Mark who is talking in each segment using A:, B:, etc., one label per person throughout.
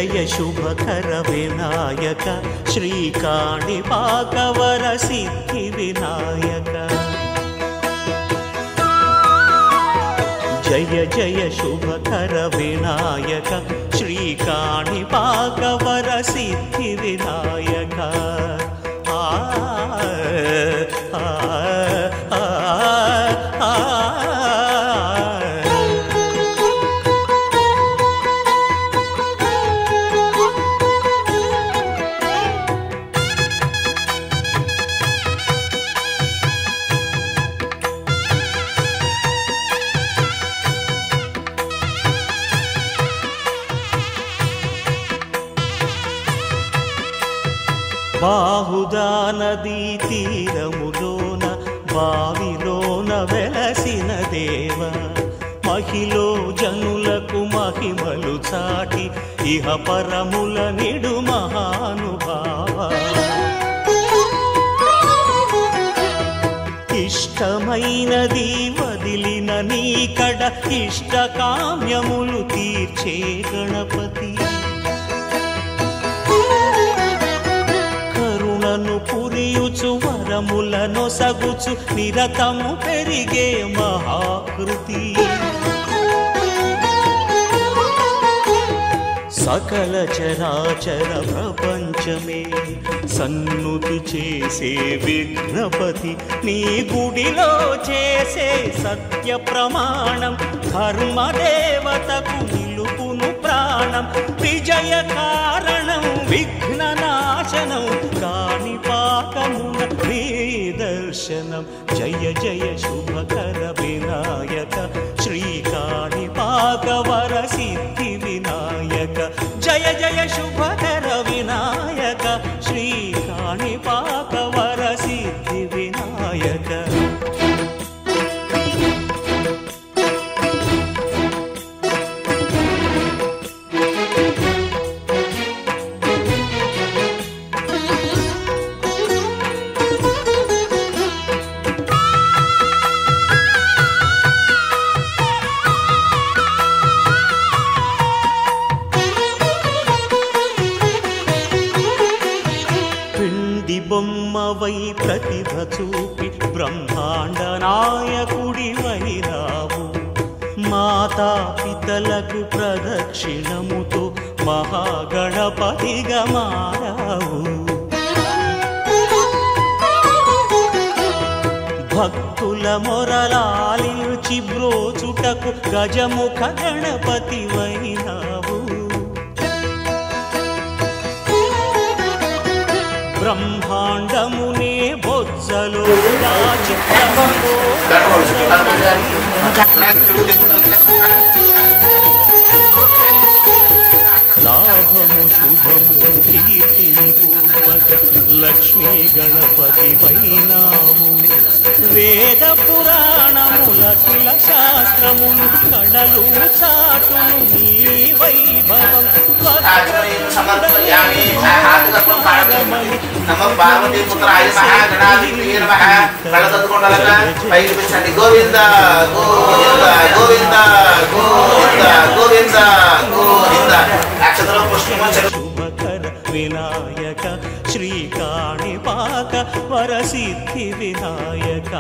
A: जय शुभकर विनायक श्रीकाणिपाकवर सिद्धि विनायक जय जय शुभकर विनायक श्रीकाणिपाकवर सिद्धि विनायक బాహుదా నదీ తీరములోన బావిలోన వెలసిన దేవ మహిలో జనులకు మహిమలు చాటి ఇహ పరముల నిడు మహానుభావ ఇష్టమైనది వదిలిన నీకడ ఇష్ట కామ్యములు తీర్చే గణపతి పురియుచు వరములను సగుచు నిరతము పెరిగే మహాకృతి సకల చరాచర ప్రపంచమే సన్నుతి చేసే విఘ్నపతి నీ గుడిలో చేసే సత్య ప్రమాణం ధర్మదేవతకు నిలుపును ప్రాణం విజయ కారణం విఘ్న నాశనం కాణిపాకమున నీ దర్శనం జయ జయ శుభకర వినాయక శ్రీకాణిపాకవర సిద్ధి వినాయక జయ జయ శుభకర వినాయక శ్రీకాణిపాకవర సిద్ధి వినాయక బొమ్మవై ప్రతిభ చూపి బ్రహ్మాండ నాయకుడి వైరావు మాతా పితలకు ప్రదక్షిణముతో మహాగణపతిగా మారావు భక్తుల మొరలాలించి బ్రోచుటకు గజముఖ గణపతి వైనావు బ్రహ్మాండమునే బొజ్జలో లాభము శుభము కీర్తిని పూర్వక లక్ష్మీ గణపతి వైనాము వేద పురాణములకిల శాస్త్రములు కళలు చాటును నీ వైభవం
B: నమ పార్వతీ పుత్రాయ మహాగణాధిపతయే నమః కళదత్కొండలక పైకిపించండి గోవింద గోవింద గోవింద గోవింద గోవింద గోవింద అక్షతలో పుష్పమచర
A: శుభకర వినాయక శ్రీకాణిపాక వరసిద్ధి వినాయక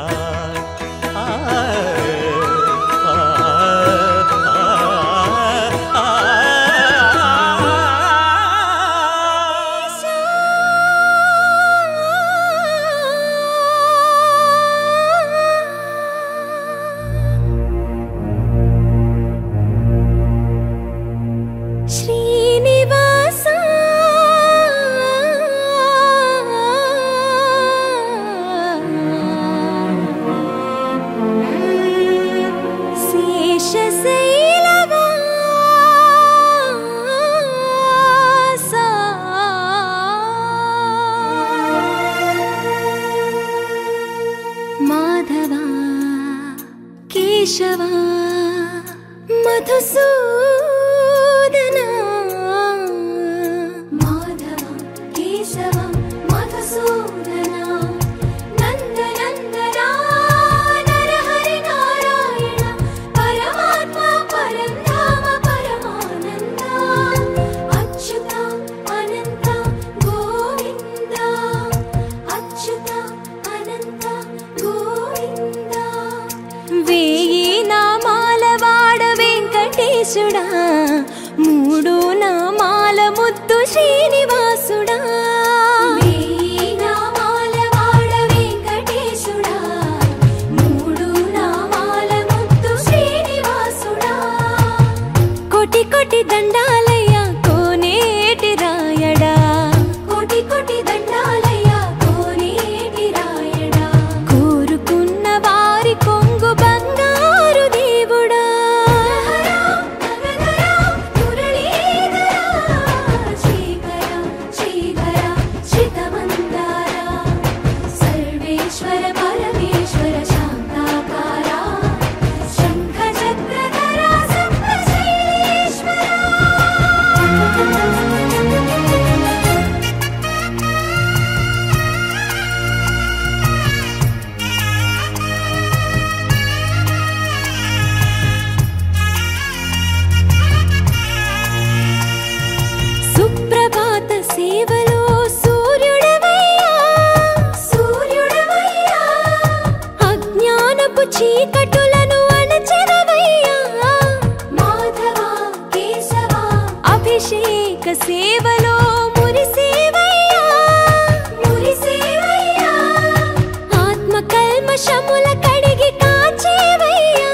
C: శ్రీనివాసుడా వేయి నామాల వాడ వెంకటేశుడా మూడు నామాల ముద్దు శ్రీనివాసుడా కోటి కోటి దండాలయ్యా కోనేటి రాయడా కోటి కోటి దండాలయ్యా కోనేటి రాయడా కోరుకున్న వారి కొంగు బంగారు దేవుడా శ్రీకర శ్రీధర శ్రితమందార సర్వేశ్వర పరమేశ్వర శాంతాకార శంఖ చక్రధర సప్తశైలేశ్వర సుప్రభాత సేవలో సూర్యుడవయ్యా సూర్యుడవయ్యా అజ్ఞానపు చీకటులను అణచెదవయ్యా మాధవ కేశవ అభిషేక సేవలో మురిసేవయ్యా మురిసేవయ్యా ఆత్మ కల్మషముల కడిగి కాచేవయ్యా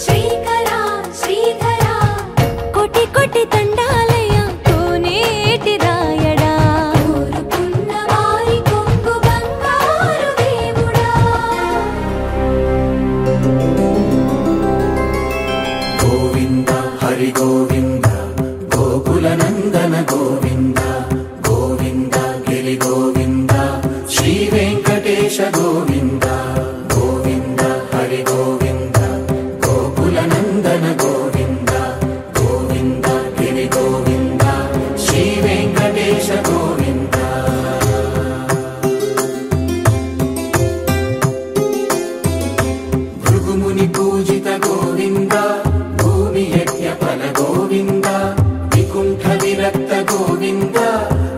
C: శ్రీకర శ్రీధర కోటి కోటి దండాలయ్యా కోనేటి రాయడా కోరుకున్న వారి కొంగు బంగారు దేవుడా
D: గోవింద హరి గోవింద గోకుల నందన గోవింద గోవింద గిరి గోవింద శ్రీ వెంకటేశ గోవింద గోవింద హరి గోవింద గోకుల నందన గోవింద గోవింద గిరి గోవింద శ్రీ వెంకటేశ గోవింద భృగుముని పూజిత గోవింద భూమి యజ్ఞ ఫల గోవింద వికుంఠ విరక్త గోవింద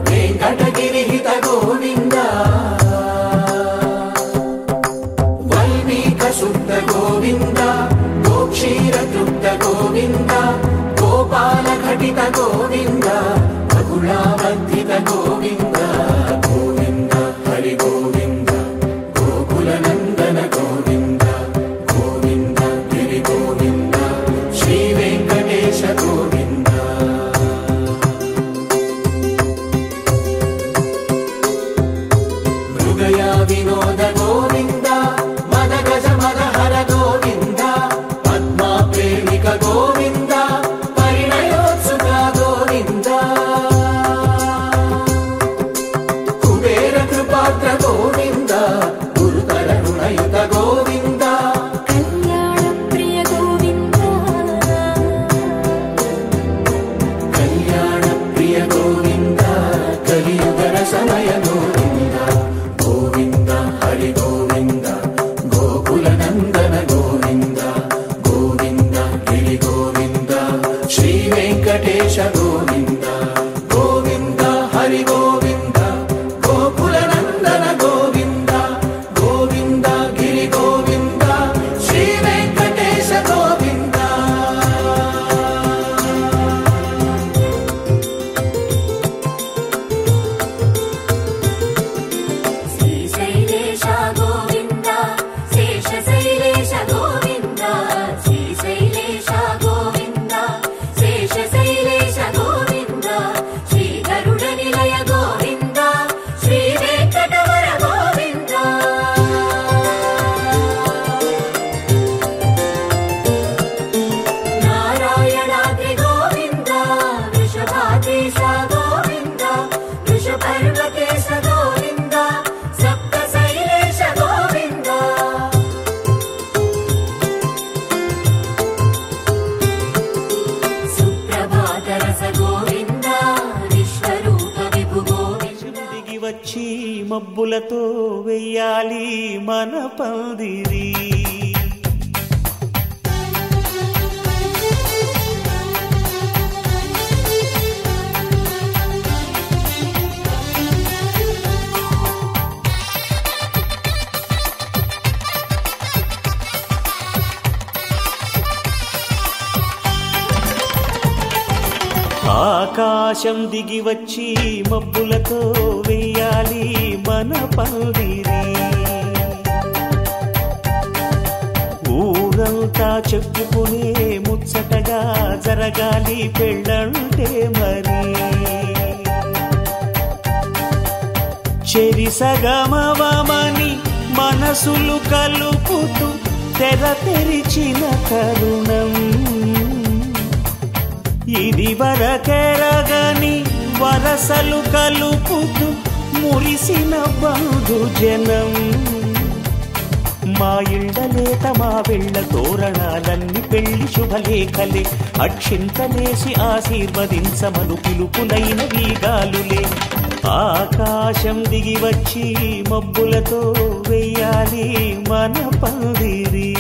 D: వెంకటగిరిహిత గోవింద వైమీక శుద్ధ గోవింద గోక్షీర తృప్త గోవింద గోపాల ఘటిత గోవింద బహుళావర్ధిత గోవింద గోవింద హరి గోవింద గోకుల నందన గోవింద గోవింద గిరి గోవింద శ్రీ వెంకటేశ గోవింద మృగయా వినోద గోవింద మద గజ మద హర గోవింద పద్మా ప్రేమిక గోవింద పరిణయోత్సుక గోవింద కుబేర కృపాత్ర గోవింద గురుతర రుణయుత గోవింద
C: కళ్యాణ ప్రియ గోవింద
D: కళ్యాణ ప్రియ గోవింద కలియుగ సమయ గోవింద గోవింద హరి గోవింద గోకుల నందన గోవింద గోవింద గిరి గోవింద శ్రీ వెంకటేశ గోవింద గోవింద హరి గోవింద గోకుల నందన గోవింద గోవింద గిరి గోవింద శ్రీ వెంకటేశ గోవింద
C: శ్రీశైలేశ గోవింద శేషశైలేశ గోవింద శ్రీశైలేశ గోవింద శేషశైలేశ గోవింద శ్రీ గరుడ నిలయ గోవింద శ్రీ వెంకటవర గోవింద నారాయణాద్రి గోవింద వృషభాదేశ గోవింద వృషపర్వతేశ గోవింద సప్తశైలేశ గోవింద సుప్రభాత రస గోవింద విశ్వరూప విభు గోవింద
A: దిగి వచ్చి మబ్బులతో వెయ్యాలి మన పందిరి ఆకాశం దిగి వచ్చి మబ్బులతో వెయ్యాలి మన పందిరి. ఊరంతా చెప్పుకునే ముచ్చటగా జరగాలి పెళ్ళంటే మరి. చెరిసగమవమని మనసులు కలుపుతూ తెర తెరిచిన తరుణం. ఇది వరకెరగని వరసలు కలుపుతూ మురిసిన బంధుజనం. మా ఇళ్ళలేత మా వెళ్ళ తోరణాలన్నీ పెళ్లి శుభలేఖలే. అక్షింతలేసి ఆశీర్వదించమను పిలుపులైన వీగాలులే. ఆకాశం దిగి వచ్చి మబ్బులతో వెయ్యాలి మన పందిరి.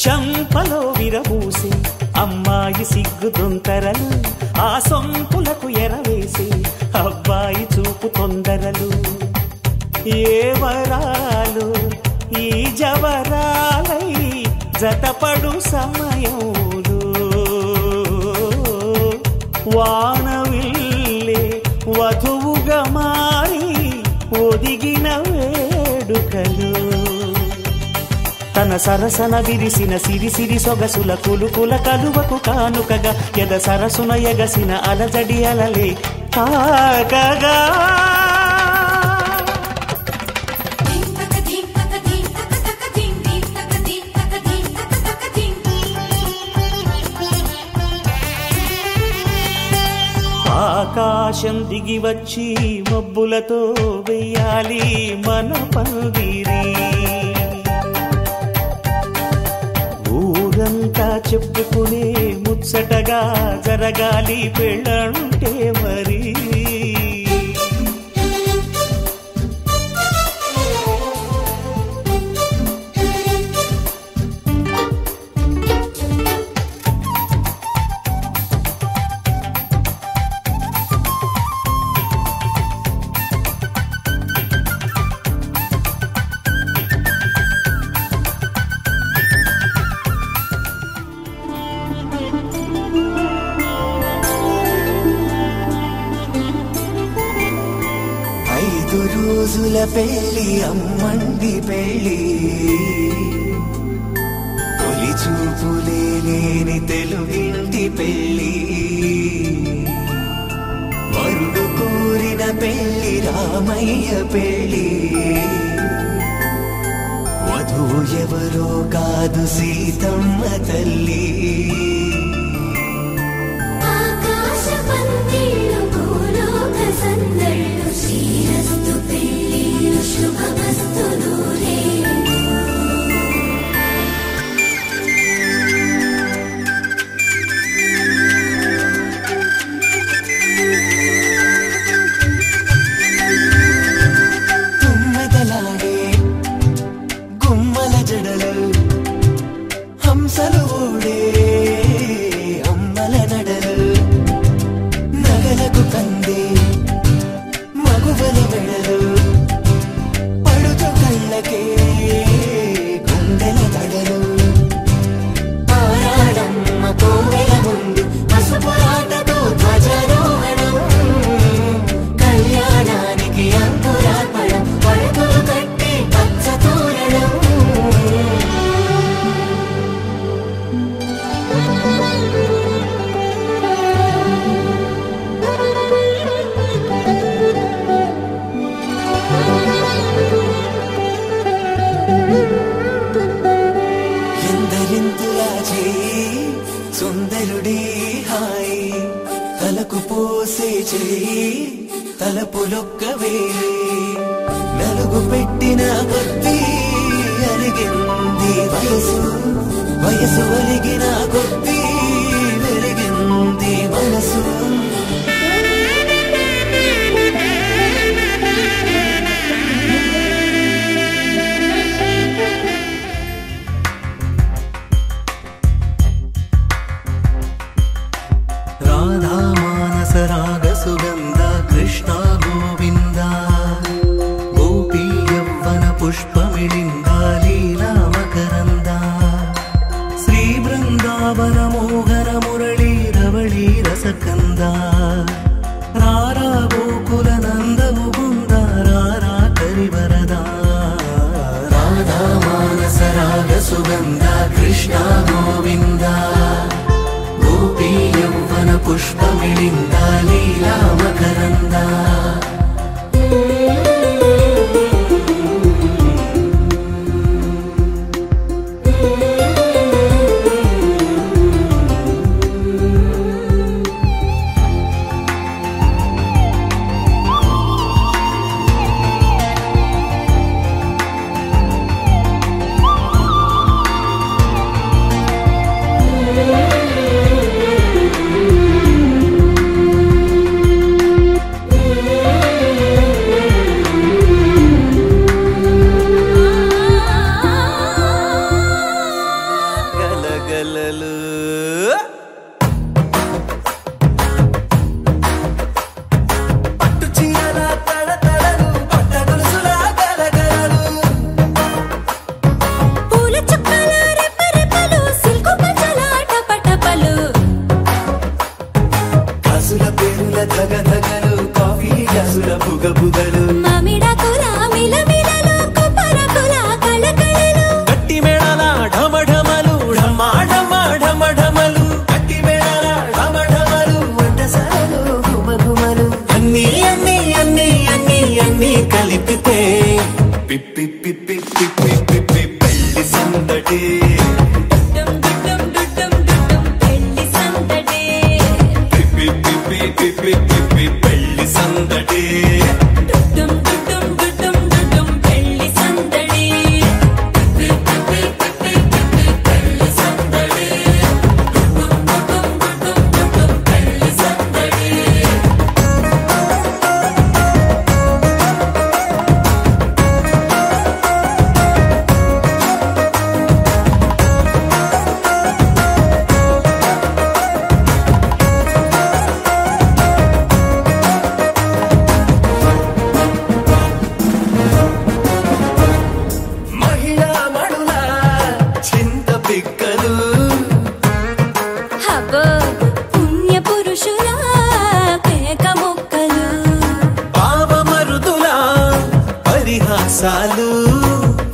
A: చంపలో విరబూసి అమ్మాయి సిగ్గు దొంతరలు. ఆ సొంపులకు ఎరవేసి అబ్బాయి చూపు తొందరలు. ఏ వరాలు ఈ జవరాలై జతపడు సమయంలో. వానవిల్లే వధువుగా మారి ఒదిగిన వేడుకలు. తన సరసన విరిసిన సిరిసిరి సొగసుల కులుకుల కలువకు కానుకగా ఎద సరసున ఎగసిన అలజడి అలలే తాకగా. ఆకాశం దిగి వచ్చి మబ్బులతో వెయ్యాలి మన పందిరి. ఊరంతా చెప్పుకునే ముచ్చటగా జరగాలి పెళ్ళంటే మరి.
D: రోజుల పెళ్ళి అమ్మండి పెళ్ళి. తొలి చూపులే లేని తెలుగింటి పెళ్ళి. వరుడు కోరిన పెళ్ళి రామయ్య పెళ్ళి. వధువు ఎవరో కాదు సీతమ్మ తల్లి. తుమ్మెదలాడే గుమ్మల జడలు హంసలు ఊడే అమ్మల నడలు. నగలకు కందే మగువల మెడలు. పడుచు కళ్ళకే గుండెల దడలు. ఆరాడమ్మ కోవెల ముందు పసుపులాటతో ధ్వజారోహణం. కళ్యాణానికి అంకురార్పణం. పడుకులు కట్టి పచ్చ తోరణం. ఎందరింతులా చేయి సుందరుడి హాయి. తలకు పోసే చేయి తలపులొక్కవే. నలుగు పెట్టిన కొద్దీ అలిగింది వయసు. వయసు ఒలిగిన కొద్దీ వెలిగింది మనసు. ಮಿಳಿಂದ ಲೀಲಾ ಮಕರಂದ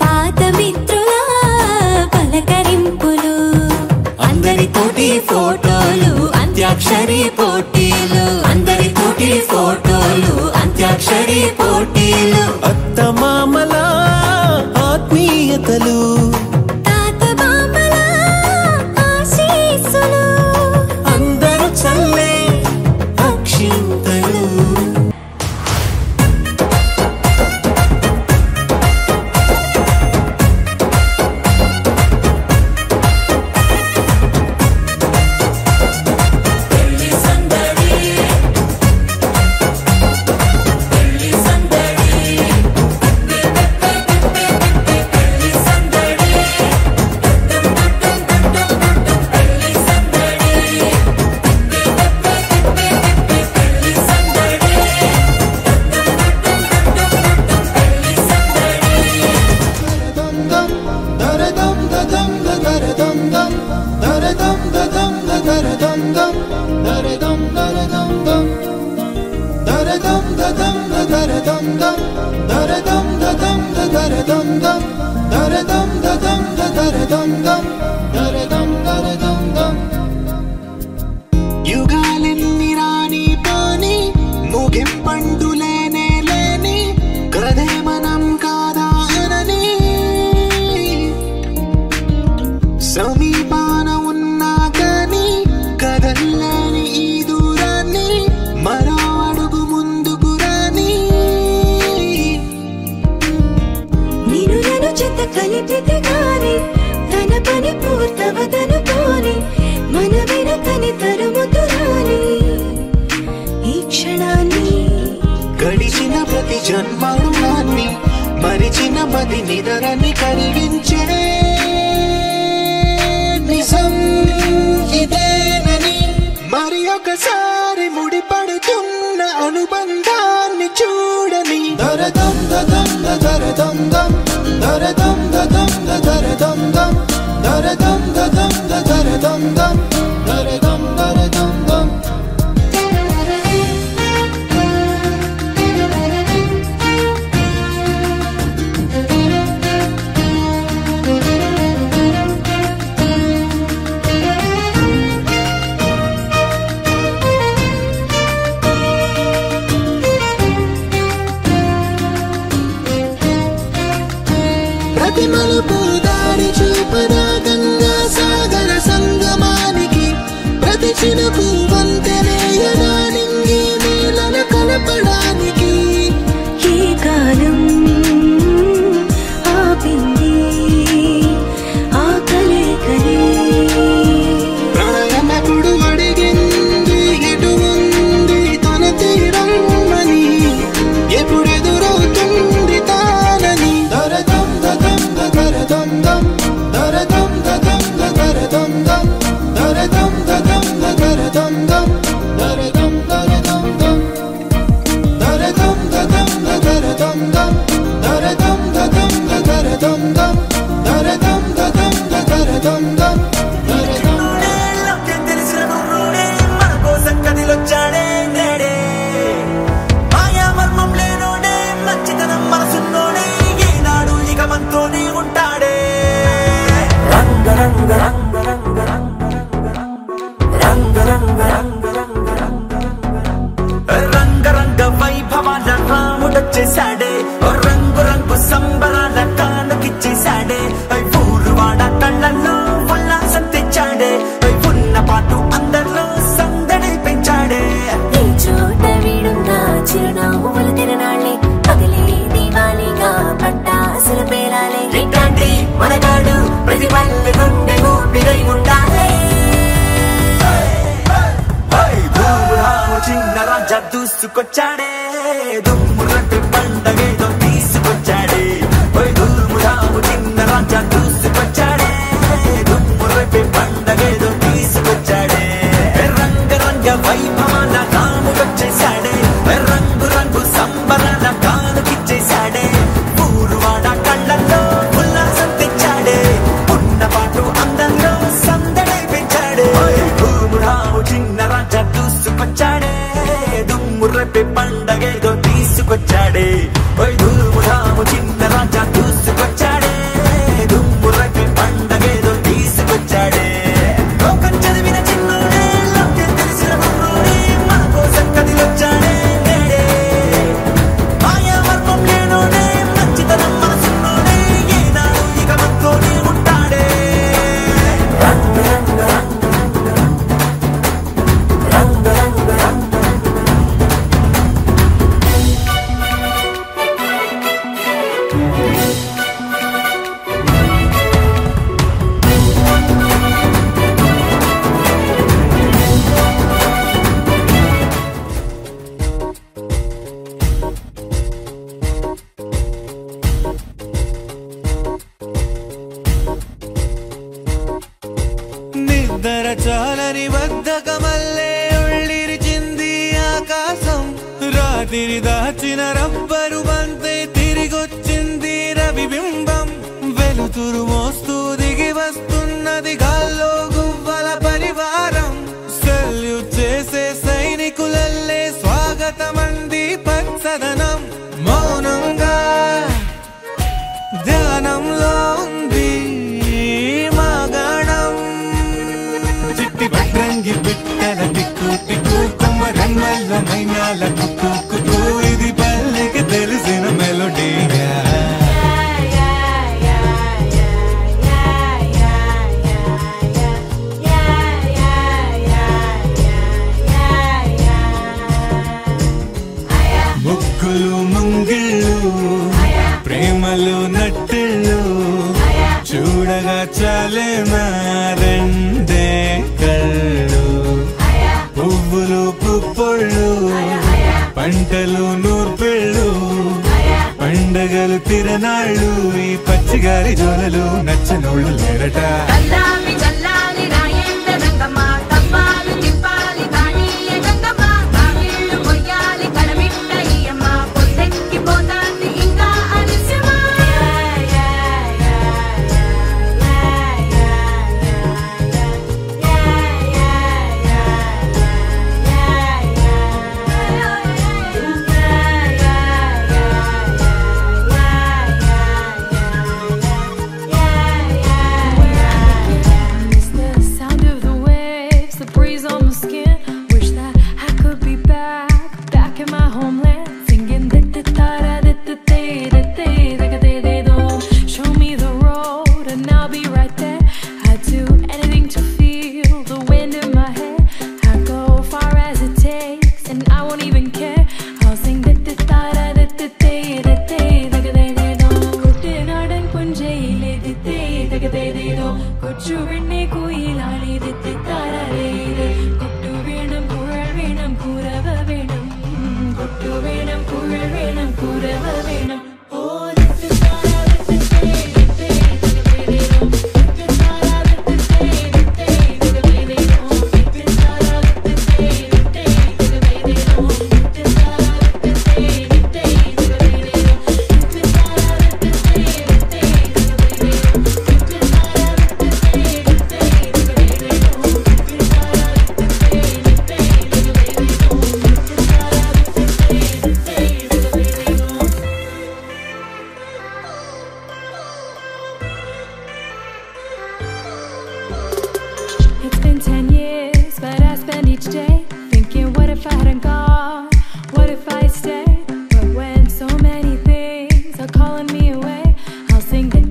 C: పాత మిత్రుల పలకరింపులు అందరితోటి ఫోటోలు అంత్యాక్షరి పోటీలు అందరితోటి ఫోటోలు అంత్యాక్షరి పోటీలు
A: అత్తమామల ఆత్మీయతలు
C: తాత బామ్మల ఆశీస్సులు
A: అందరూ చల్లే అక్షింతలు
D: యుగాలెన్ని రాని పాని ముగింపండులేనే లేని కదే మనం కాదా అనని సమీపాన ఉన్నా కానీ కదల్లేని ఈ దూరాన్ని మరో అడుగు ముందుకు రాని
C: నిన్ను చెత్త కలిపితే గాని తన పని పూర్తవదనుకోని మన వెనకని తరుముతురాని ఈ క్షణాన్ని
D: గడిచిన ప్రతి జన్మరుణాన్ని మరిచిన మది నిదరని కలిగించే నిజం ఇదేనని మరి ఒకసారి ముడిపడుతున్న అనుబంధాన్ని చూడని దరదం దదం దరదం దం దరదం దదం దరదం దం దరదం దదం దరదం దం దరదం దరదం దం
E: దూసుకొచ్చాడే దుమ్మురటి పండగేదో తీసుకొచ్చాడే ఓయ్ దుమ్మురాము చిన్న రాజా దూసుకొచ్చాడే దుమ్మురటి పండగేదో తీసుకొచ్చాడే రంగరంగ వైభవాల రాముడొచ్చేశాడే రంగు రంగు సంబరాల కానుకిచ్చేశాడే ఊరువాడ కళ్ళల్లో ఉల్లాసం తెచ్చాడే ఉన్నపాటు అందంలో సందడి పెంచాడే దుమ్మురాము చిన్న రాజా దూసుకొచ్చాడే దుమ్మురపే పండగేదో తీసుకొచ్చాడే ఓయ్ దుమ్మురాము చిన్న రాజా దూసుకొచ్చాడే దుమ్మురపే పండగేదో తీసుకొచ్చాడే లోకం చదివిన చిన్నోడే లోకం తెలిసిన బుర్రోడే మన కోసం కదిలొచ్చాడే నేడే మాయా వర్మం లేనోడే మంచితనం మనసున్నోడే ఏనాడు ఇక మనతోనే ఉంటాడే రంగ రంగ రంగ రంగ రంగ
A: నిద్ర చాలని బద్ధకమల్లే ఉళ్ళిరిచింది ఆకాశం రాత్రి దాచిన రబ్బరు బంతే తిరిగొచ్చింది రవిబింబం వెలుతురు మోస్తూ దిగి వస్తున్నది గాల్లో గువ్వల పరివారం సెల్యూట్ చేసే సైనికులల్లే స్వాగతమంది పచ్చదనం మౌనంగా ధ్యానంలో ఉంది మాగణం చిట్టి భద్రంగి బిట్టల టిక్కు టిక్కు కొమ్మ రంగల్ల మైనాల కుక్కు కుక్కు ఇది పల్లెకి తెలిసిన మెలోడీగా ముగ్గులు ముంగిళ్ళు ప్రేమలు నట్టిళ్ళు చూడగా చాలే రెండే కళ్ళు పువ్వులు పుప్పొళ్ళు పంటలు నూర్పిళ్ళు పండగలు తిరనాళ్ళు ఈ పచ్చిగారి జోలలు నచ్చనోళ్ళు లేరట
F: It's been 10 years, but I spend each day thinking, what if I hadn't gone? What if I stayed? But when so many things are calling me away, I'll sing it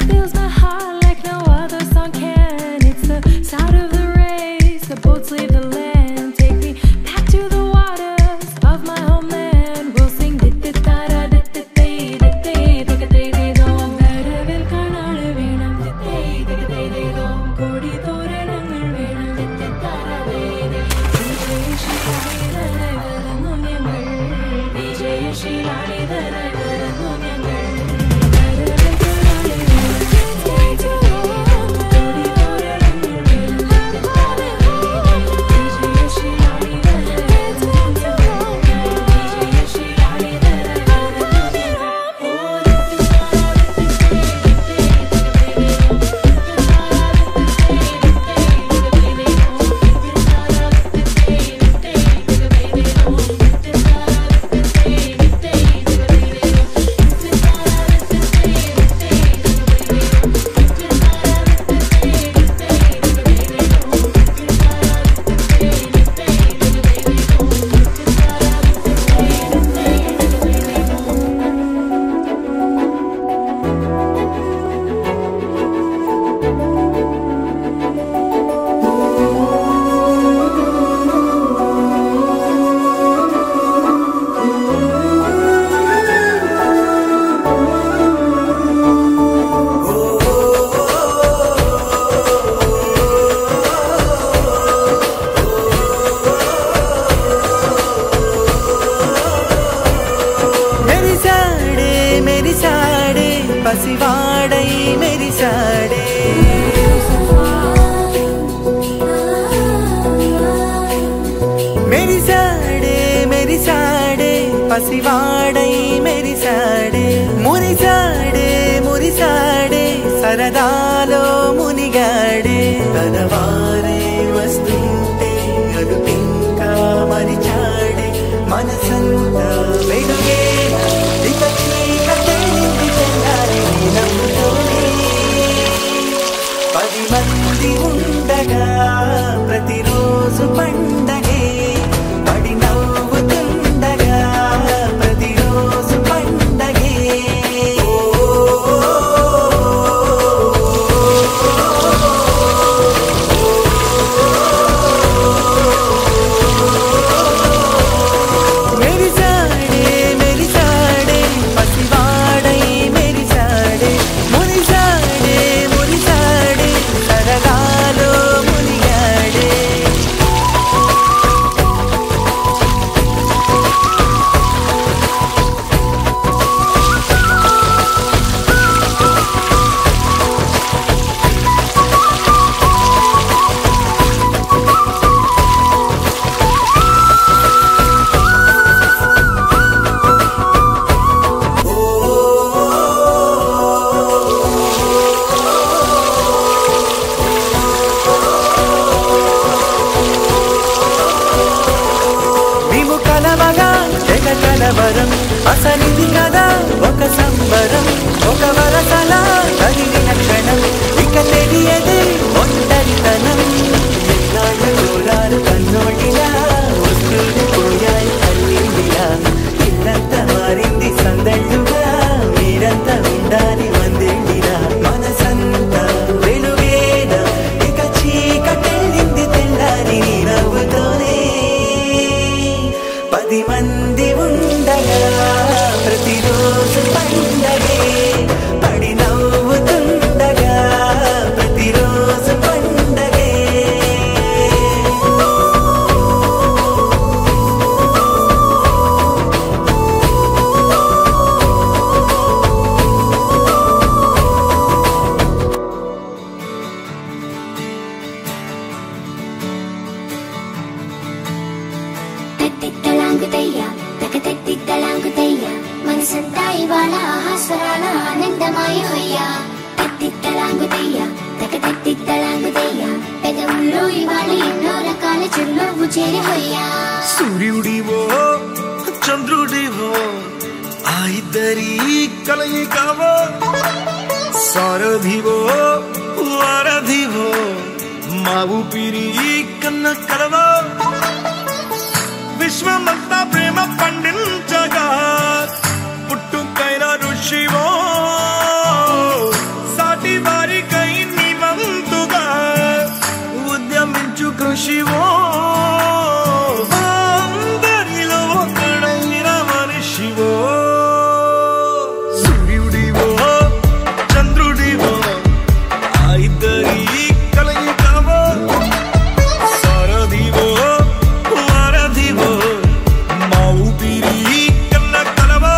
F: fills my heart like no other song can. It's the sound of the race, the boats leave the land. Take me back to the waters of my homeland. We'll sing
E: పసివాడై మెరిసాడే మెరిసాడే మెరిసాడే పసివాడై మెరిసాడే మురిసాడే మురిసాడే సరదాలో మునిగాడే తనవారే వస్తుంటే అదుపింకా మరిచాడే మనసంతా వెలుగే ఇక చీకటేంది తెల్లారి నమ్ముతోనే 10 మంది ఉండగా ప్రతిరోజు పండగే పడి నవ్వుతుండగా ప్రతిరోజు పండగే మెరిసాడే మెరిసాడే పసివాడై మెరిసాడే మురిసాడే మురిసాడే సరదాలో మునిగాడే మేము కలవగా తెగ కలవరం అసలిది కదా ఒక సంబరం ఒక వరసలా కదిలిన క్షణం ఇక తెలియదే ఒంటరితనం ఎన్నాళ్ళ దూరాలు కన్నోటిలా వస్తువులు పోయాయి కన్నీళ్ళిలా ఇల్లంతా మారింది సందళ్ళుగా మీరంతా ఉండాలి వందేళ్ళిలా మనసంతా వెలుగేనా ఇక చీకటెళ్ళింది తెల్లారి నీ నవ్వుతోనే 10 మంది ఉండగా ప్రతిరోజు పండగే పడి నవ్వుతుండగా ప్రతిరోజు పండగే
G: తత్తిత్తలాంగుతయ్య తకతత్తిత్తలాంగుతయ్య మనసంతా ఇవాళ ఆహాస్వరాల ఆనందమాయ హొయ్య తత్తిత్తలాంగుతయ్య తకతత్తిత్తలాంగుతయ్య పెదవుల్లో ఇవాళ ఎన్నో రకాల చిరునవ్వు చేరి హొయ్య
H: సూర్యుడివో చంద్రుడివో ఆ ఇద్దరి కలయికవో
A: సారథివో వారధివో మా ఊపిరి కన్న కలవో విశ్వమంతా ప్రేమ పండించగా పుట్టుకైన ఋషివో సాటి వారికై నివంతుగా ఉద్యమించు కృషివో అందరిలో ఒకడైన మనిషివో సూర్యుడివో చంద్రుడివో ఆ ఇద్దరి కలయికవో సారథివో వారధివో మా ఊపిరి కన్న కలవో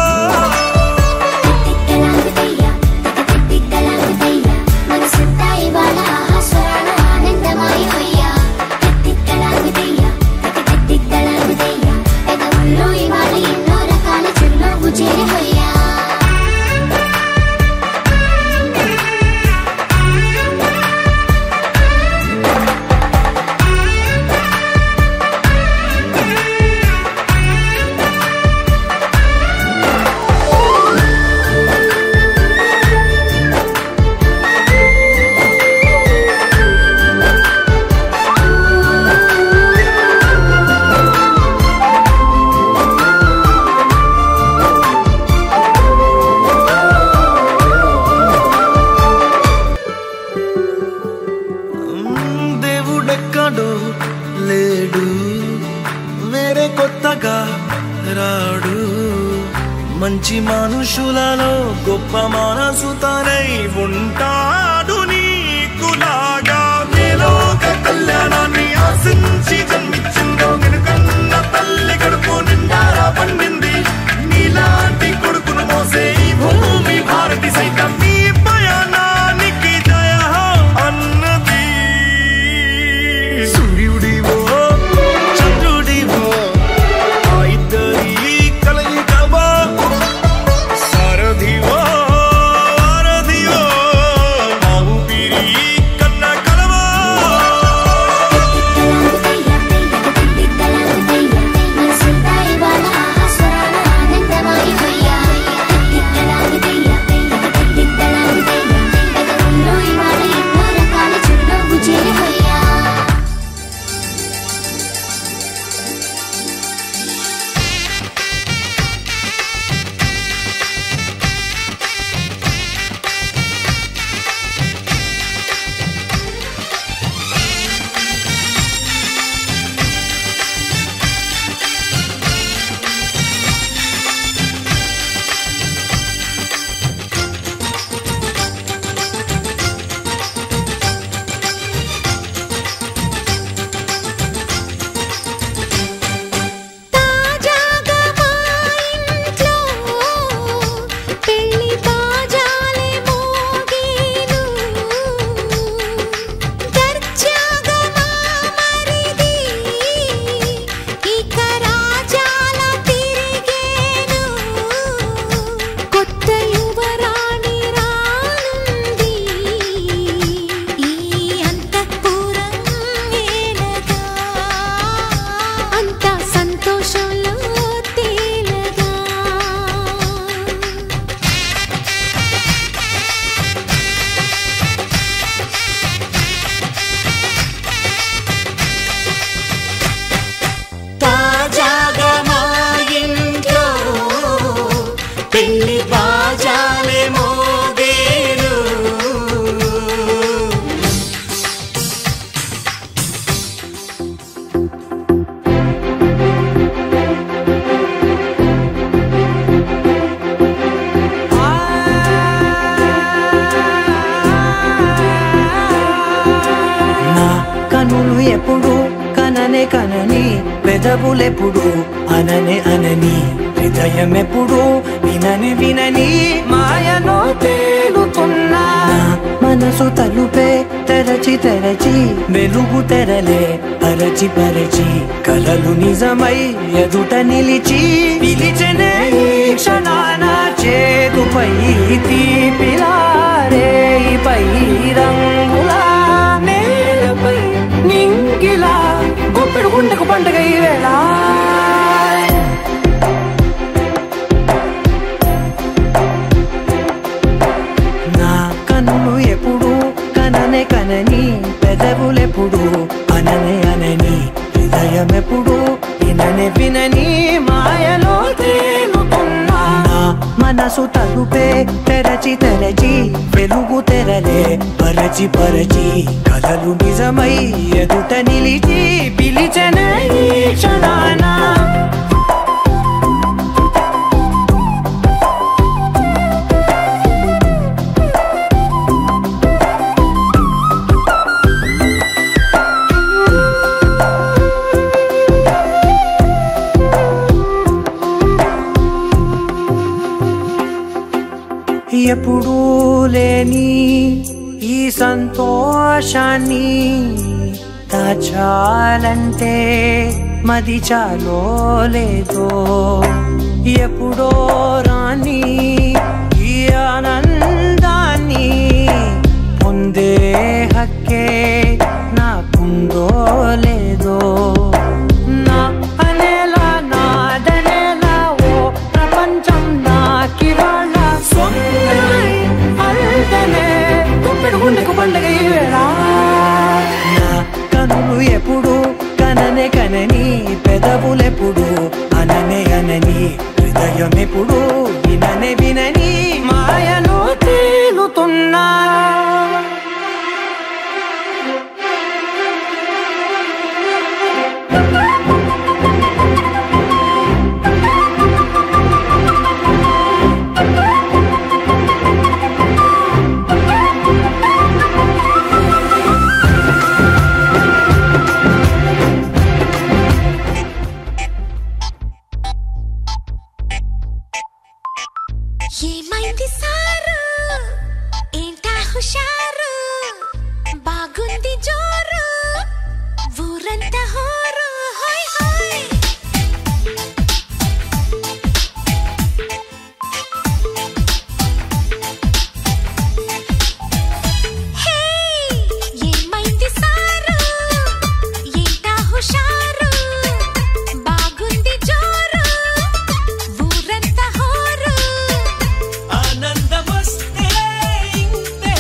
A: దేవుడెక్కడో లేడు వేరే కొత్తగా రాడు మంచి మనుషులలో గొప్ప మనసు తనై ఉంటాడు నీకులాగా మేలోక కళ్యాణాన్ని ఆశించి జన్మించిందో వెనుకన్న తల్లి కడుపు నిండారా పండింది నీలాంటి కొడుకును మోసే ఈ భూమి భారతి సైతం నీ పయనానికి జయ అన్నది సూర్యుడివో చంద్రుడివో ఆ ఇద్దరి కలయికవో సారథివో వారధివో మా ఊపిరి కన్న కలవో
C: తాజాగా మా ఇంట్లో పెళ్లి బాజాలే మోగేను దర్జాగా మా మరిది ఇక రాజాల తిరిగేను కొత్త యువరాణి రానుంది ఈ అంతఃపురం ఏలగా అంత సంతోషంలో తేలగా తాజాగా మా ఇంట్లో పెళ్లి బాజాలే మోగేను
E: నా కనులు ఎప్పుడు కననే కనని పెదవులెప్పుడు అననే అనని హృదయం ఎప్పుడు వినని వినని మాయలో తేలుతున్నా నా మనసు తలుపే తెరచి తెరచి వెలుగు తెరలే పరచి పరచి కలలు నిజమై ఎదుట నిలిచి పిలిచెనే ఈ క్షణాన చేతుపై తీపిలారే పై రంగులా నేలపై నింగిలా గుప్పెడు గుండెకు పండుగ ఈ వేళ నా కన్ను కలలే పరచి పరచి కలలు నిజమై ఎదుట నిలిచి పిలిచెనే ఈ క్షణాన ఎప్పుడూ లేని ఈ సంతోషాన్ని దాచాలంటే మది చాలో లేదో ఎప్పుడో రాని ఈ ఆనందాన్ని పొందే హక్కే నాకుందో లేదో నా అనేలా నాదనేలా ఓ ప్రపంచం నాకివాళ్ళ గుండెకు పండగ నా కనులు ఎప్పుడు కననే కనని పెదవులెప్పుడు అననే అనని హృదయం ఎప్పుడు విననే వినని మాయలో తేలుతున్నా
C: ఏమైంది సారు ఏంటా హుషారు బాగుంది జోరు ఊరంతా హోరు హోయ్ హోయ్ హే ఏమైంది సారు ఏంటా హుషారు బాగుంది జోరు ఊరంతా హోరు
A: ఆనందమస్తే ఇంతే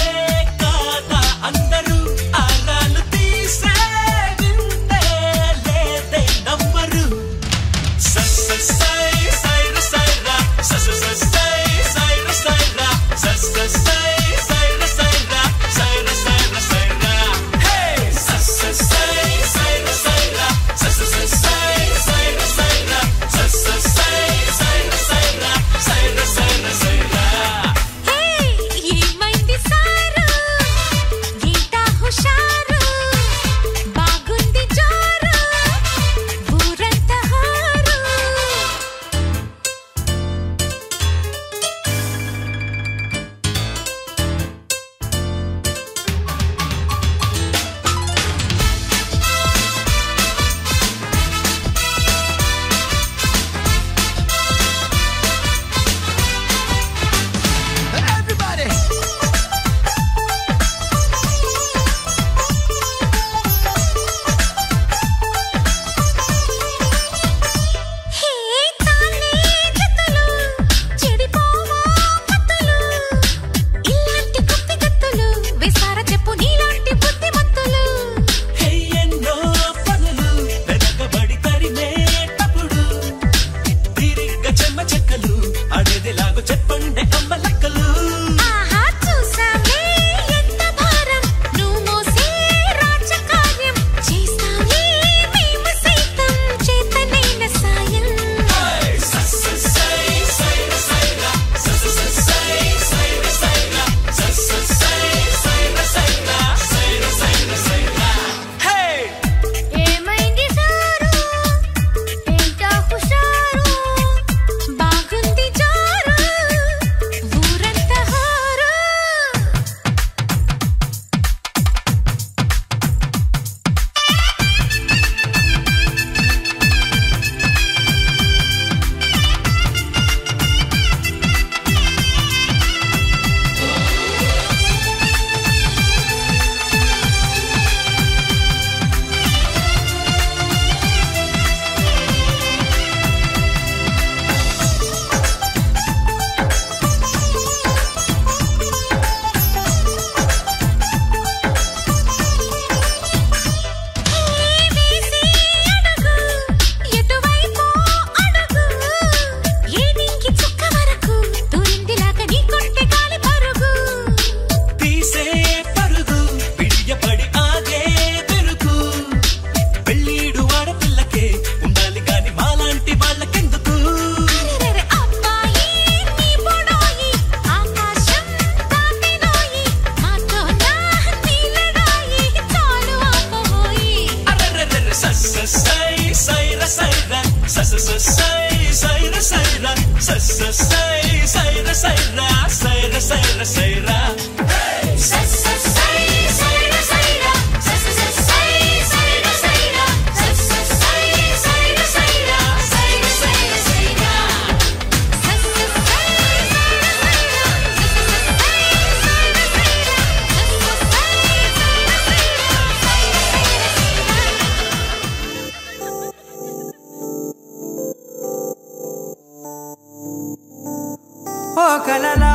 E: కలలా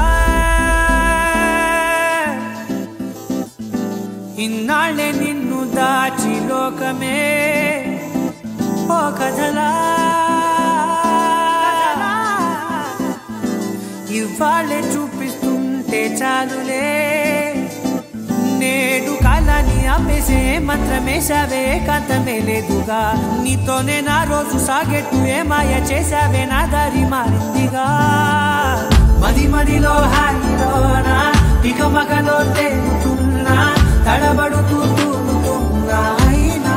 E: ఇన్నాళ్ళే నిన్ను దాచి లోకమే ఓ కథలా ఇవాళ్ళే చూపిస్తుంటే చాలులే నేడు కాలాన్ని ఆపేసే మంత్రమేసావే కాంతమే లేదుగా నీతోనే నా రోజు సాగెట్టు ఏ మాయ చేసావే నా దారి మారిందిగా మది మదిలో హాయిలోనా ఇక మగలో తేలుతున్నా తడబడుతూ తూలుతున్నా అయినా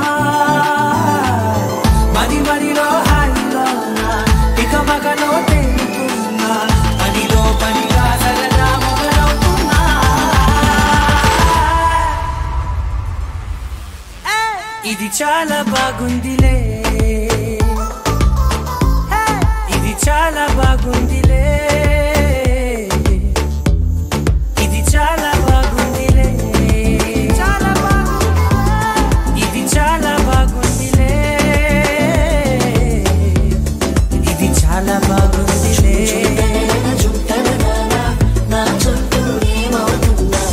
E: మది మదిలో హాయిలోనా ఇక మగలో తేలుతున్నా పనిలో పనిగా సరదా మొదలవుతున్నా ఇది చాలా బాగుందిలే ఇది చాలా బాగుందిలే ఇది చాలా బాగుందిలే చాలా బాగుంది ఇది చాలా బాగుందిలే ఇది చాలా బాగుందిలే
G: నా చుట్టూ ఏమవుతుందా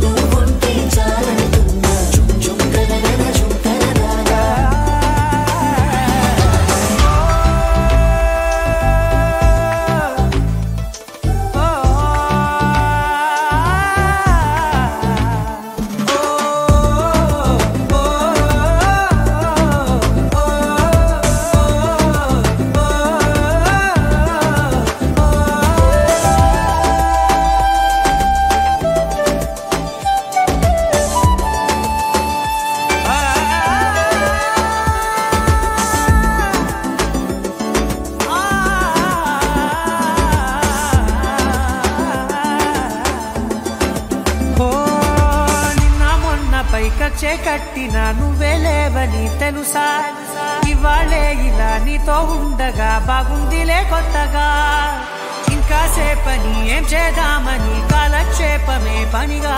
G: నువ్వుంటే చాలంటున్నా
E: కచ్చే కట్టినా నువ్వే లేవని తెలుసా ఇవాళే ఇలా నీతో ఉండగా బాగుందిలే కొత్తగా ఇంకా సేపని ఏం చేద్దామని కాలక్షేపమే పనిగా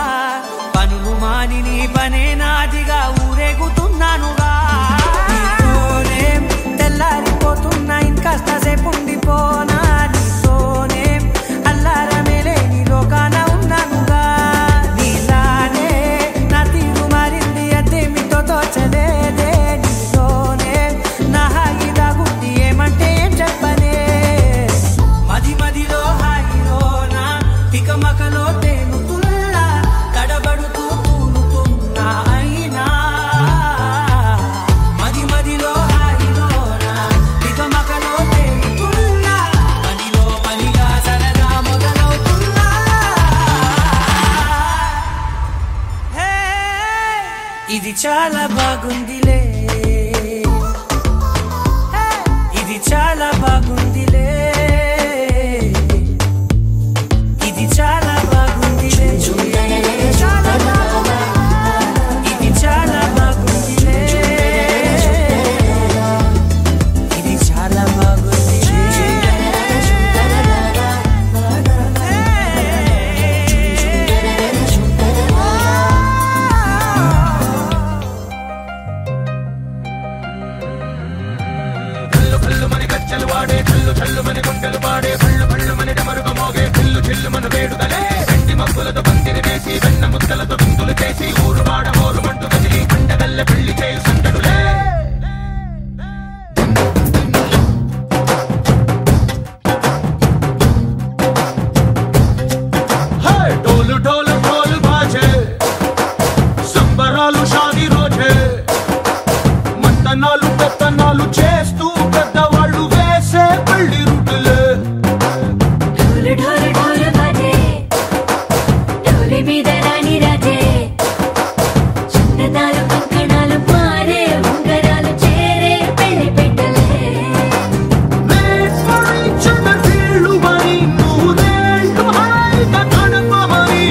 E: పనులు మాని నీ పనే నాదిగా ఊరేగుతున్నానుగా నీతోనే తెల్లారిపోతున్నా ఇంకాస్త సేపు ఉండిపోనా నీతోనే అల్లారమే లేని లోకాన ఉన్నానుగా నీలానే నా తీరు మారింది అదేమిటో తోచలేదే నీతోనే నా హాయి దాగుంది ఏమంటే ఏం చెప్పనే మది మదిలో హాయిలోనా తికమకలో తేలుతున్నా తడబడుతూ తూలుతున్నా అయినా మది మదిలో హాయిలోనా తికమకలో తేలుతున్నా పనిలో పనిగా సరదా మొదలవుతున్నా హే ఇది చాలా బాగుందిలే ఇది చాలా బాగుందిలే ఇది చాలా బాగుందిలే చాలా బాగుంది ఇది చాలా బాగుందిలే ఇది చాలా
H: డోలు డోలు డోలు బాజే సంబరాలు షాది రోజే మంతనాలు పెత్తనాలు చేస్తూ పెద్దవాళ్ళు వేసే పెళ్లి రూటులే
G: ढोल ढोल ढोल बाजे ढोली మీద రాణి రాజే చిన్నదాలు కంకణాలు మారే ఉంగరాలు చేరే పెళ్లి పెట్టలే
H: వీళ్ళు మరి నూరేళ్ళు హాయిగా గడపమని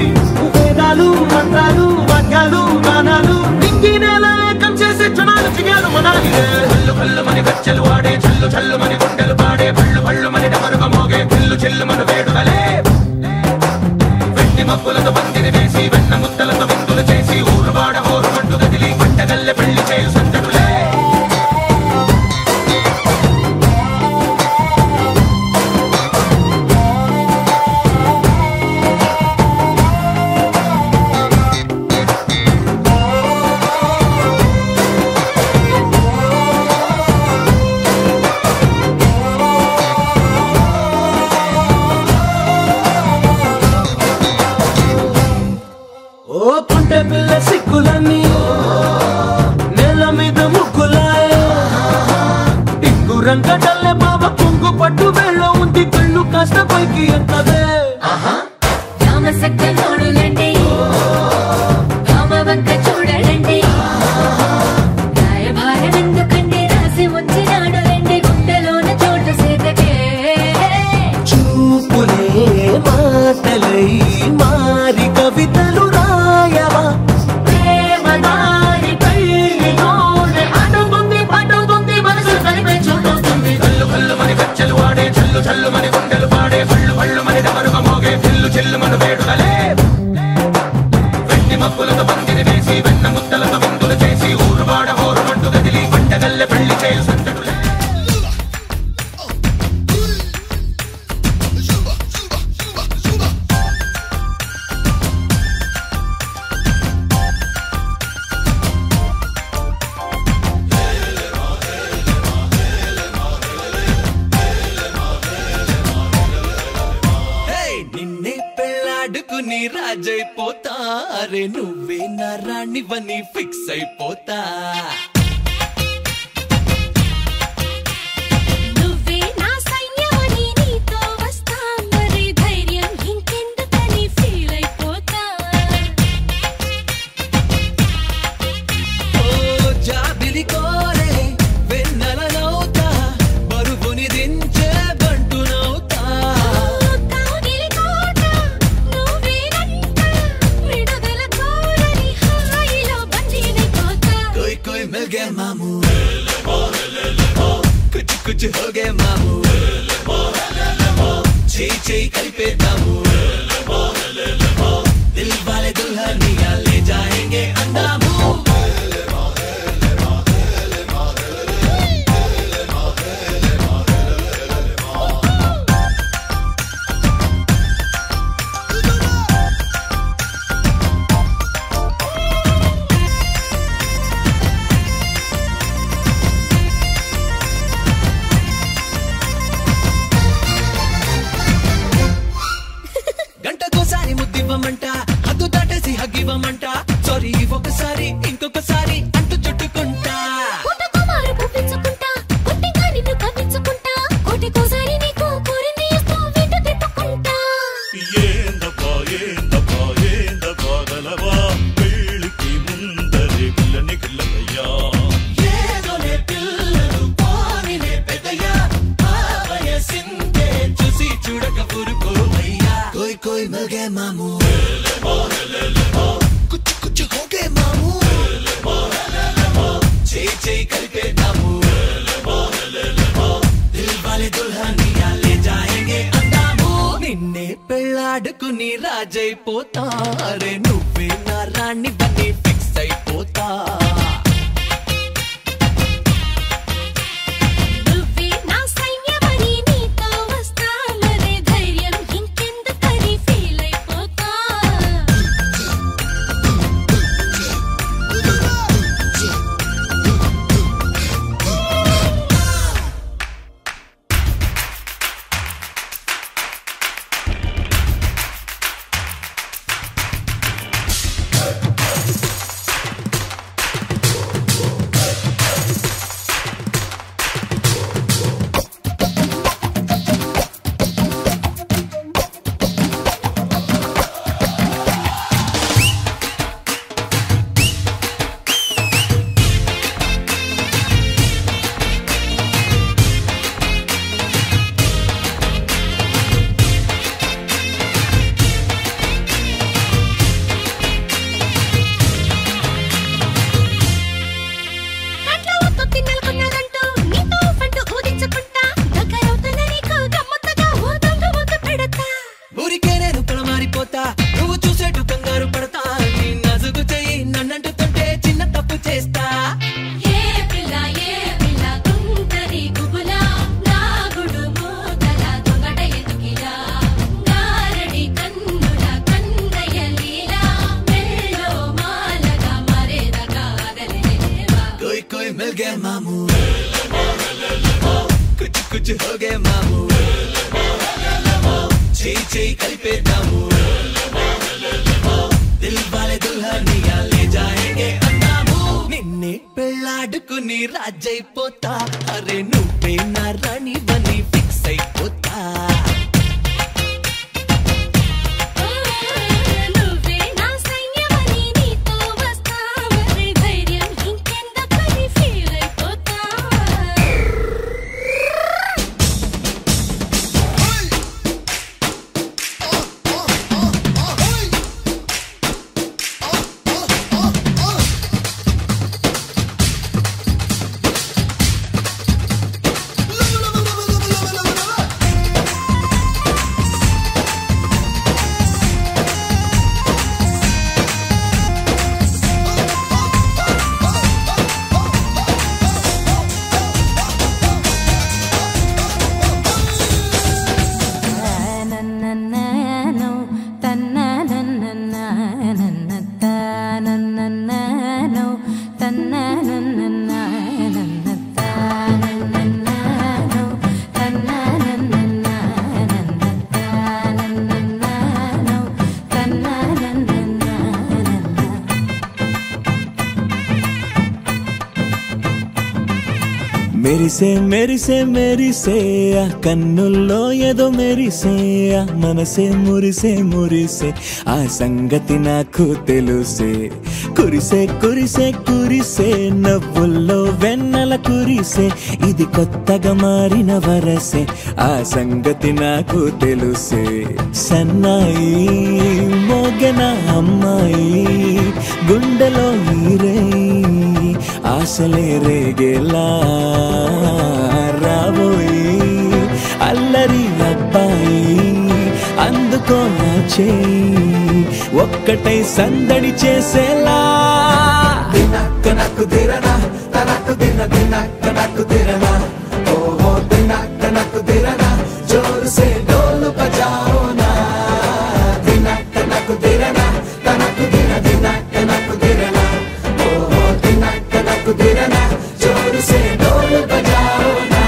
H: వేదాలు మంత్రాలు వాక్యాలు గానాలు ఇంగినేల ఏకం చేసే క్షణాలు చిగాలు మనాలి హల్లు హల్లు మని గజ్జలు వాడే చల్లు చల్లు మని గుండెలు పాడే పళ్ళు పళ్ళు మని డమరుగ మోగే పిల్లు చిల్లు మన వేడుదలే వెండి మబ్బులతో పందిరి వేసి వెన్న ముద్దలతో విందులు చేసి ఊరు వాడ హోరు మంటు గదిలి పంటగల్లె పెళ్లి చేయు సందడులే బావ కొంగు పట్టు వేళ్ళ ఉంది కళ్ళు కాస్త పైకి ఎక్కదే
G: రామసక్కనోడులండి రామవంక చూడడండి రాయభారం ఎందుకండి రాసి ఉంచినాడు రండి గుండెలోన చోటు సీతకే
H: చూపులే మాటలై మారి కవితలు రాయవా
G: ప్రేమదారి పెళ్ళిలోనే అడుగుంది పడుగుంది మనసు కలిపే చూడుతుంది
H: కళ్ళు కళ్ళు మని గచ్చలు వాడే చల్లు చల్లు మని గుండెలు పాడే కళ్ళు కళ్ళు మని డమరుగా మోగే చెల్లు చెల్లు మన వేడుదలే వెండి మబ్బులతో పందిరి వేసి వెన్న ముద్దలతో విందులు చేసి ఊరు వాడ హోరు మంటు గదిలి పండగల్లె పెళ్లి చేయు సంతడులే
E: నిన్నే పెళ్ళాడుకుని రాజైపోతా అరే నువ్వే నా రాణివని ఫిక్స్ అయిపోతా
C: నువ్వే నా సైన్యమని నీతో వస్తా మరి ధైర్యం ఇంకెందుకని ఫీల్ అయిపోతా
E: ఓ జాబిలి కోరే వెన్నెలనవుతా బరువుని దించే బంటునవుతా
C: కాగిలి కోట నువ్వేనంట విడుదల కోరని హాయిలో బందీనైపోతా
E: कोई कोई मिल गया मामू कुछ कुछ हो गया मामू ची ची కలిపే दामू दिल वाले दुल्हनिया ले जाएंगे अंदामू గంటకోసారి ముద్దివ్వమంట హద్దు దాటేసి హగ్గివ్వమంట సారీ ఒకసారి ఇంకొకసారి అంటూ చుట్టుకుంటా
C: పుట్టకుమారు పుప్పించుకుంటా పుట్టిగా నిన్ను కవ్వించుకుంటా కోటికోసారి నీకు కోరింది ఇస్తూ వెంట తిప్పుకుంటా
A: ఏందబ్బా ఏందబ్బా ఏందబ్బా గలవా పెళ్ళికి ముందరే పిల్లని గిల్లయ్యా
E: ఏదోనే పిల్లలు పానినే పెద్దయ్యా ఆ వయసిందే చూసి చూడక ఊరుకోవయ్యా कोई कोई मिल गया मामू कुछ कुछ हो गए मामू चे चे కలిపే दामू दिल वाले दुल्हनिया ले जाएंगे अंदामू నిన్నే పెళ్ళాడుకుని రాజైపోతా అరే నువ్వే నా రాణి బని ఫిక్స్ అయిపోతా
C: నువ్వే నా సైన్యమని నీతో వస్తా మరి ధైర్యం ఇంకెందుకని ఫీల్ అయిపోతా కంట్లో ఉత్పత్తి నెలకొన్నదంటూ నీతో పంటూ ఊదించుకుంటా దగ్గరవుతున్న నీకు గమ్మత్తగా ఓ దొంగ ముద్దు పెడతా
E: ఊరికే నేను పొలమారిపోతా నువ్వు చూసేటు కంగారు పడతా నీ నజుగు చెయ్యి నన్నంటుతుంటే చిన్న తప్పు చేస్తా
C: ఏ పిల్ల గుంటరి గుబులా నాగుడు మూతల దొంగట ఎదుకిలా గారడి కన్నుల కన్నయ్య లీలా మెల్లో మాలగా మరేదగా అదలేవా
E: कोई कोई मिल गया मामू कुछ कुछ हो गया मामू ची ची కలిపే दामू दिल वाले दुल्हनिया ले जाएंगे अंदामू నిన్నే పెళ్ళాడుకుని రాజైపోతా అరే నువ్వే నా రాణి
A: మెరిసే మెరిసే మెరిసే ఆ కన్నుల్లో ఏదో మెరిసే ఆ మనసే మురిసే మురిసే ఆ సంగతి నాకు తెలుసే కురిసే కురిసే కురిసే నవ్వుల్లో వెన్నెల కురిసే ఇది కొత్తగా మారిన వరసే ఆ సంగతి నాకు తెలుసే సన్నాయి మోగెన అమ్మాయి గుండెలో ఈరే ఆశలే రేగేలా రాబోయి అల్లరి అబ్బాయి అందుకో నా చేయి ఒక్కటై సందడి చేసేలా దినక్క నాకు దిరనా తనకు దిన దినక్క నాకు దిరనా ఓహో దినక్క నాకు దిరనా జోరు సే డోలు బజాओ నా దినక్క నాకు దిరనా తనకు దిన దినక్క నాకు దిరనా ఓహో దినక్క నాకు దిరనా జోరు సే డోలు బజాओ నా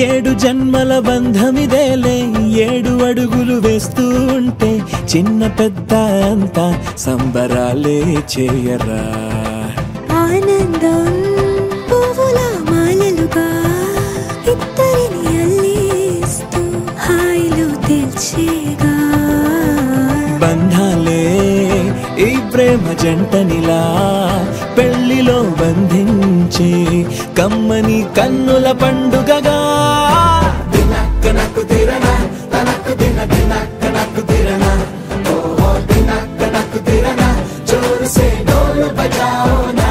A: ఏడు జన్మల బంధమిదేలే ఏడు అడుగులు వేస్తూ ఉంటే చిన్న పెద్ద అంతా సంబరాలే చేయరా
C: ఆనందం పువ్వుల మాలలుగా ఇద్దరిని అల్లేస్తూ హాయిలో తెల్చేగా
A: బంధాలే ఈ ప్రేమ జంటనిలా పెళ్లిలో బంధించి కమ్మని కన్నుల పండుగగా దినక్క నాకు దిరనా తనకు దిన దినక్క నాకు దిరనా ఓహో దినక్క నాకు దిరనా జోరు సే డోలు బజాओ నా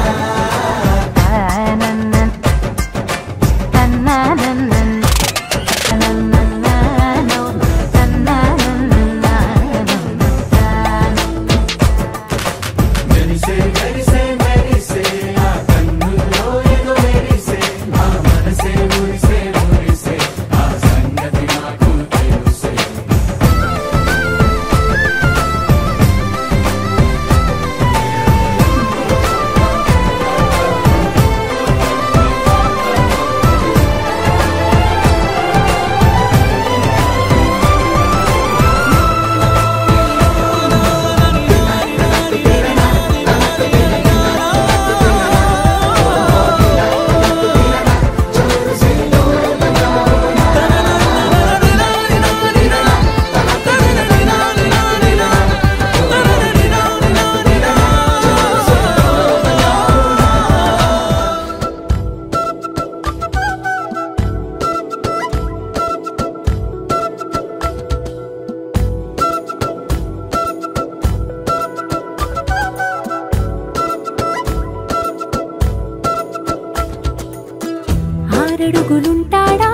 C: ఆరడుగులుంటాడా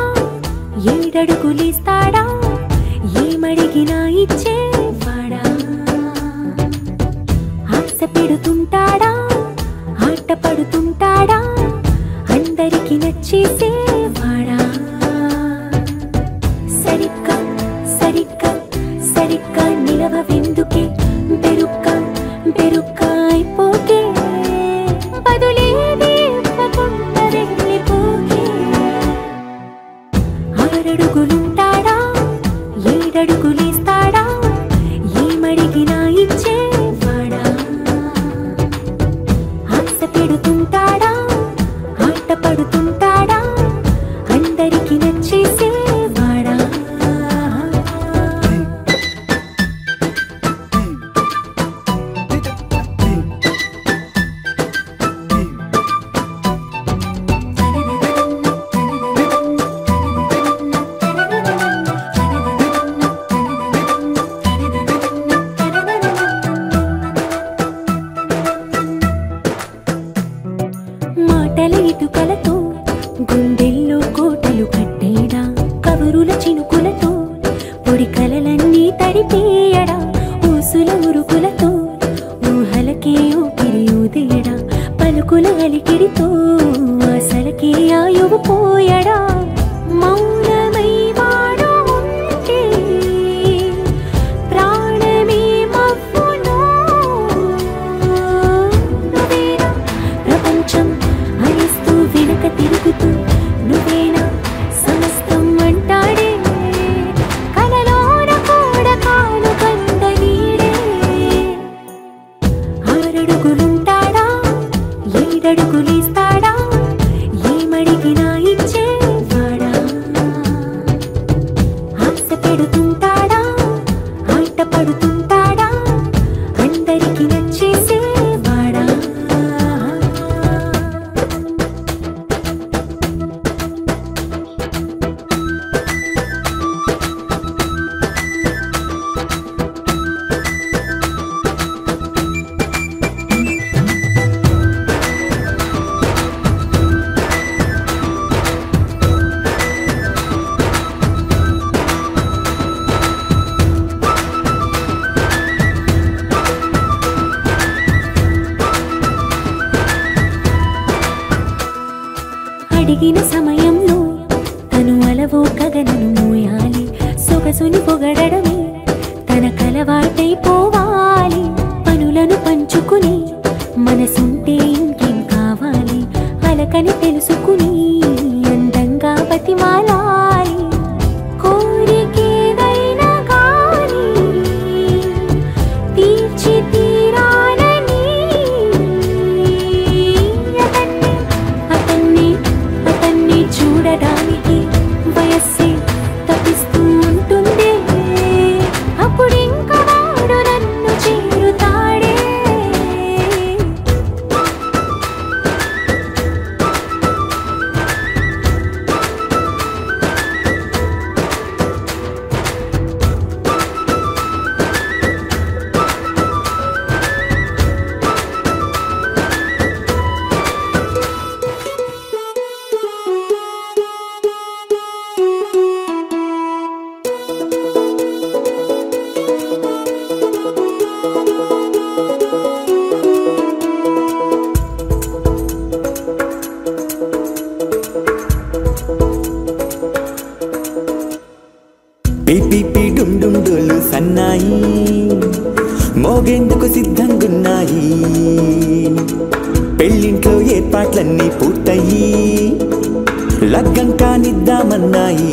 C: ఏడడుగులిస్తాడా ఏమడిగినా ఇచ్చేవాడా ఆశ పెడుతుంటాడా ఆట పడుతుంటాడా అందరికి నచ్చేసేవాడా సరిగ్గా సరిగ్గా సరిగ్గా నిలవెందుకే బెరుక్క బెరుక్క అయిపోకే బదులేది ఇవ్వకుండా వెళ్ళిపోకే ఆరడుగులుంటాడా ఏడడుగులిస్తాడా ఏమడిగినా ఇచ్చేవాడా
G: పడుతుంటాడా ఆట పడుతుంటాడా అందరికి నచ్చేసేవాడా మాటల ఇటుకలతో గుండెల్లో కోటలు కట్టేడా కబురుల చినుకులతో పొడి కలలన్నీ తడిపేయడా ఊసుల ఉరుకులతో ఊహలకే ఊపిరి ఊదేయడా పలుకుల అలికిడితో ఆశలకే ఆయువు పోయడా మౌనమై వాడు ఉంటే ప్రాణమే మవ్వునో నువ్వేనా ప్రపంచం అరిస్తూ వెనక తిరుగుతూ నువ్వేనా సమస్తం అంటాడే కలలోన కూడా కాను కంద నీడే ఆరడుగులుంటాడా ఏడడుగులేస్తాడా ఏమడిగినా ఇచ్చేవాడా ఆశ పెడుతుంటాడా ఆట పడుతుంటాడా అందరికి నచ్చేసేవాడా అడిగిన సమయంలో తను అలవో గగనను మోయాలి సొగసుని పొగడమే తన కలవాటైపోవాలి పనులను పంచుకుని మనసుంటే ఇంకేం కావాలి అలకని తెలుసుకుని అందంగా బతిమాలాలి కోరికేదైనా గాని తీర్చి తీరాలని అతన్ని చూడడానికి వయస్సే తప్పిస్తూ ఉంటుంది అప్పుడింక వాడు నన్ను చేరుతాడే
I: పిపి డుండుండులు సన్నాయి మోగేందుకు సిద్ధంగున్నాయి పెళ్ళింట్లో ఏర్పాట్లన్నీ పూర్తయి లగ్గం కానిద్దామన్నాయి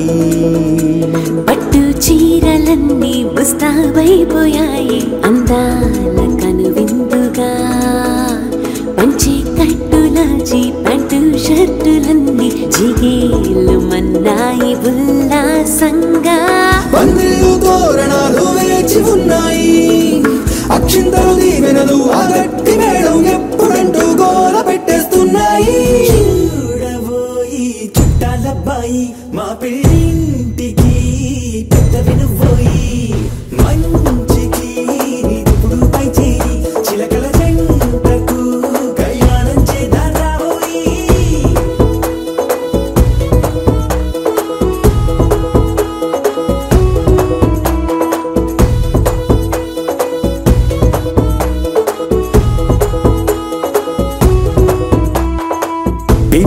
G: పట్టు చీరలన్నీ ముస్తాబైపోయాయి అందాల కనువిందుగా పంచి కట్టులాచి ప్యాంటు షర్టులన్నీ జిగేలు మన్నాయి ఉల్లాసంగా
H: పందిళ్ళు తోరణాలు వేచి ఉన్నాయి అక్షింతలు దీవెనలు ఆ గట్టి మేడం ఎప్పుడంటూ గోల పెట్టేస్తున్నాయి
I: చూడబోయి చుట్టాలబ్బాయి మా పెళ్ళింటికి పెద్ద వినుబోయి మంచికి ఇప్పుడు పై చేయి చిలకల జంటకు కళ్యాణం చేద్దాం రాబోయి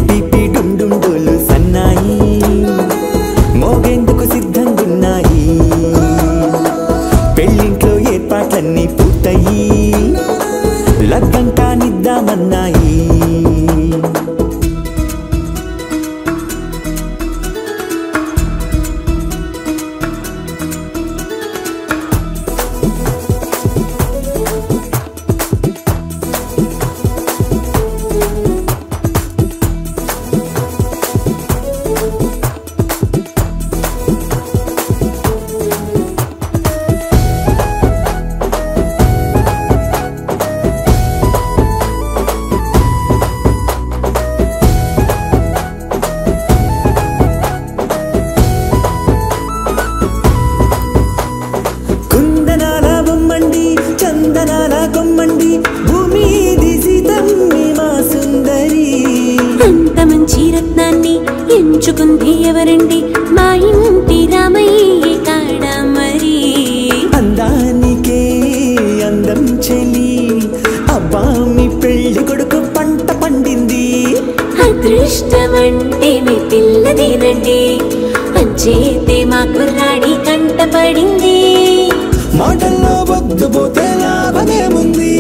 I: పిపి డుండుండులు సన్నాయి మోగేందుకు సిద్ధంగున్నాయి పెళ్ళింట్లో ఏర్పాట్లన్నీ పూర్తయి లగ్గం కానిద్దామన్నాయి
G: ఎంచుకుంది ఎవరండి మా ఇంటి రామయ్య కాడ మరి
I: అందానికే అందం చెలి అబ్బా మీ పెళ్లి కొడుకు పంట పండింది
G: అదృష్టమంటే మీ పిల్లదేనండి అంచేతే మా కుర్రాడి కంట పడింది
I: మాటల్లో వద్దు పోతే లాభమేముంది